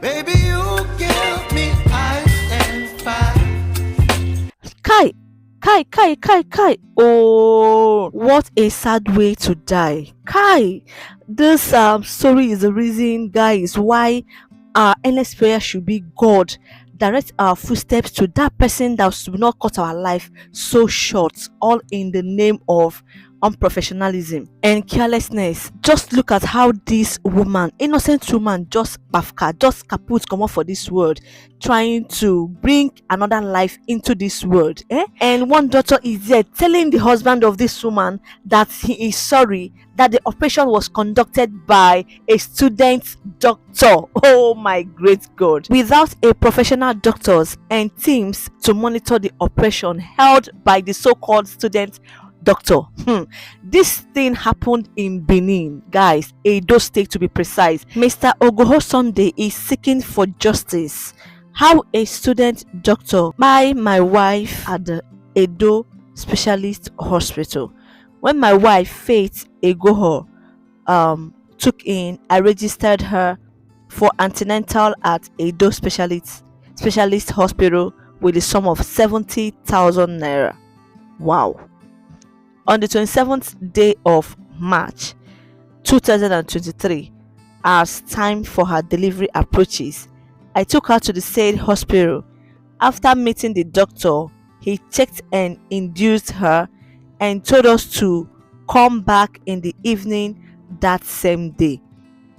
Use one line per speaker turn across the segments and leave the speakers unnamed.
Baby, you give me ice and fire.
Kai, Kai, Kai, Kai, Kai. Oh, what a sad way to die. Kai, this story is the reason, guys, why our earnest prayer should be God. Direct our footsteps to that person that should not cut our life so short, all in the name of unprofessionalism and carelessness. Just look at how this woman, innocent woman, just bafka, just kaput come up for this world, trying to bring another life into this world. And one doctor is there telling the husband of this woman that he is sorry that the operation was conducted by a student doctor. Oh my great God. Without a professional doctors and teams to monitor the operation held by the so-called student doctor. This thing happened in Benin, guys, Edo State to be precise. Mr. Ogoho Sunday is seeking for justice. How a student doctor by my wife at the Edo Specialist Hospital. When my wife Faith Egoho took in, I registered her for antenatal at Edo Specialist Hospital with a sum of 70,000 naira. Wow. On the 27th day of March 2023, as time for her delivery approaches, I took her to the said hospital. After meeting the doctor, he checked and induced her and told us to come back in the evening that same day.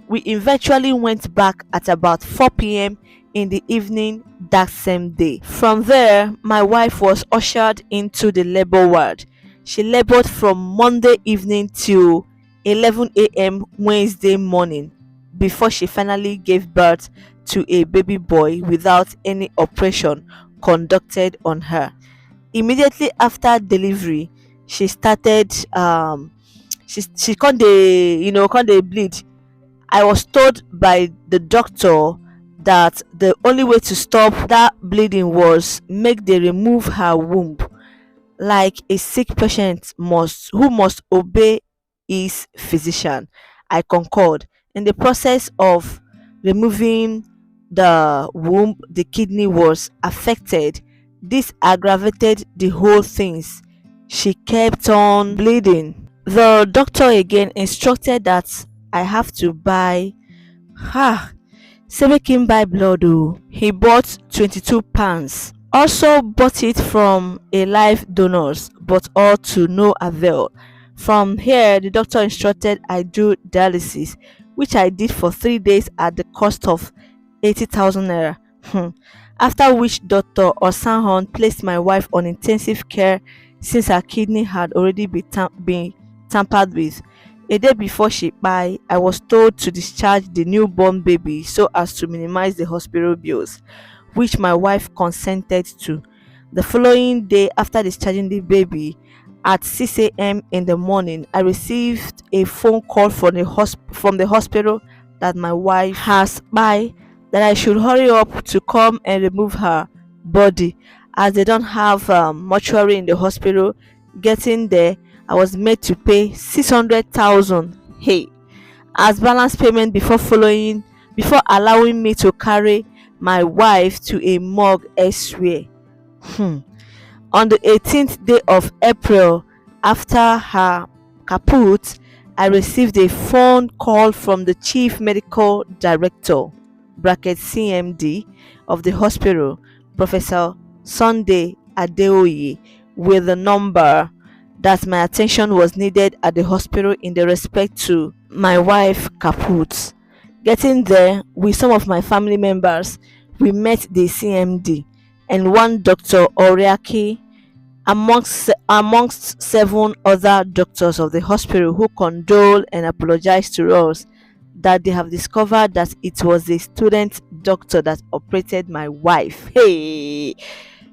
We eventually went back at about 4 p.m. in the evening that same day. From there, my wife was ushered into the labor ward. She labored from Monday evening till 11 a.m. Wednesday morning before she finally gave birth to a baby boy without any operation conducted on her. Immediately after delivery, she started she can't bleed. I was told by the doctor that the only way to stop that bleeding was make they remove her womb, like a sick patient must obey his physician. I concurred. In the process of removing the womb, the kidney was affected. This aggravated the whole things. She kept on bleeding. The doctor again instructed that I have to buy say make him buy blood. Oh, he bought 22 pounds. Also bought it from a live donors, but all to no avail. From here, the doctor instructed I do dialysis, which I did for 3 days at the cost of 80,000 naira. After which Dr. Osanhon placed my wife on intensive care since her kidney had already been tampered with. A day before she died, I was told to discharge the newborn baby so as to minimize the hospital bills, which my wife consented to. The following day, after discharging the baby at 6 a.m. in the morning, I received a phone call from the hospital that my wife has died, that I should hurry up to come and remove her body as they don't have mortuary in the hospital. Getting there, I was made to pay 600,000 as balance payment before allowing me to carry my wife to a morgue elsewhere. On the 18th day of April, after her kaput, I received a phone call from the chief medical director (CMD) of the hospital, Professor Sunday Adeoye, with the number that my attention was needed at the hospital in the respect to my wife kaput. Getting there with some of my family members, we met the CMD and one Dr. Oriaki amongst 7 other doctors of the hospital, who condoled and apologized to us that they have discovered that it was a student doctor that operated my wife.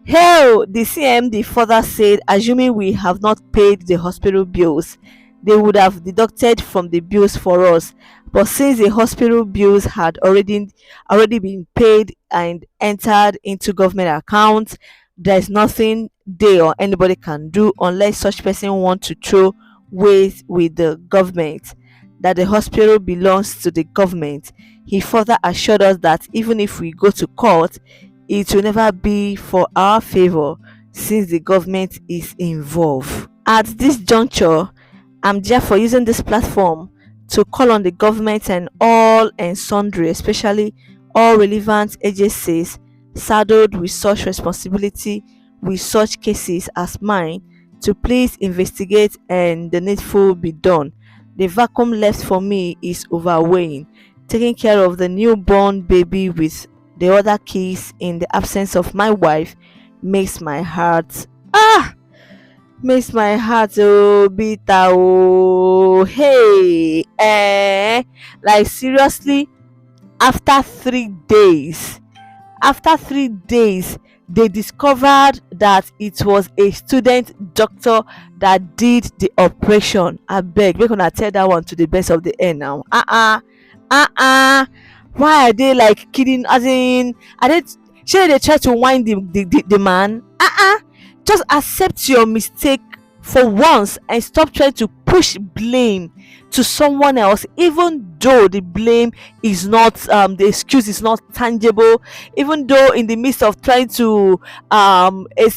Hell, the CMD further said, assuming we have not paid the hospital bills, they would have deducted from the bills for us. But since the hospital bills had already been paid and entered into government accounts, there is nothing they or anybody can do unless such person want to throw weight with the government, that the hospital belongs to the government. He further assured us that even if we go to court, it will never be for our favor since the government is involved. At this juncture, I'm therefore using this platform to call on the government and all and sundry, especially all relevant agencies saddled with such responsibility with such cases as mine, to please investigate and the needful be done. The vacuum left for me is overweighing. Taking care of the newborn baby with the other kids in the absence of my wife makes my heart bitter. Oh, hey, like seriously, after 3 days, they discovered that it was a student doctor that did the operation. I beg, make una tell that one to the best of the air now. Why are they like kidding? As in, are they? Should they try to wind the man? Just accept your mistake for once and stop trying to push blame to someone else, even though the blame is not the excuse is not tangible, even though in the midst of trying to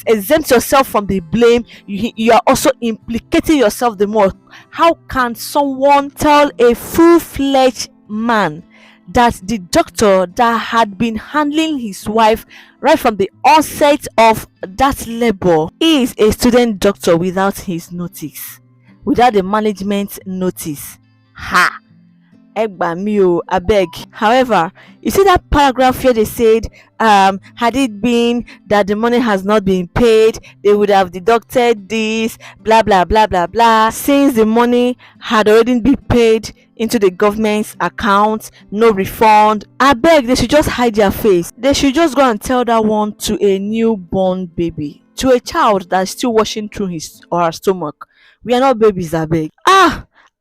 exempt yourself from the blame, you are also implicating yourself the more. How can someone tell a full-fledged man that the doctor that had been handling his wife right from the onset of that labor is a student doctor without his notice, without the management notice? Ha! Egba mi o, abeg. However, you see that paragraph where they said, had it been that the money has not been paid, they would have deducted this, blah blah blah blah blah. Since the money had already been paid into the government's account, no refund. Abeg, they should just hide their face. They should just go and tell that one to a newborn baby, to a child that's still washing through his or her stomach. We are not babies, abeg.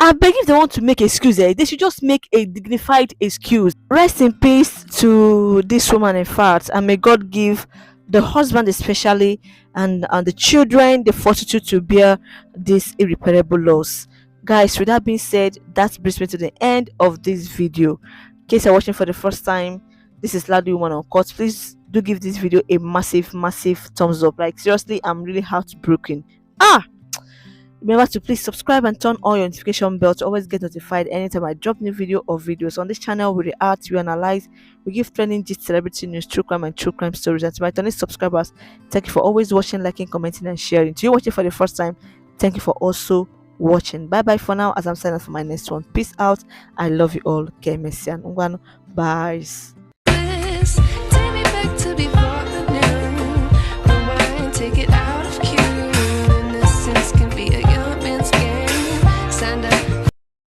I beg, if they want to make excuse, they should just make a dignified excuse. Rest in peace to this woman, in fact, and may God give the husband especially and the children the fortitude to bear this irreparable loss. Guys, with that being said, that brings me to the end of this video. In case you're watching for the first time, this is Ladu Woman Uncut. Please do give this video a massive thumbs up. Like seriously, I'm really heartbroken. Remember to please subscribe and turn on your notification bell to always get notified anytime I drop new video or videos. On this channel, we react, we analyze, we give trending gist, celebrity news, true crime and true crime stories. And to my returning subscribers, thank you for always watching, liking, commenting and sharing. To you watching for the first time, thank you for also watching. Bye bye for now, as I'm signing up for my next one. Peace out. I love you all. Bye.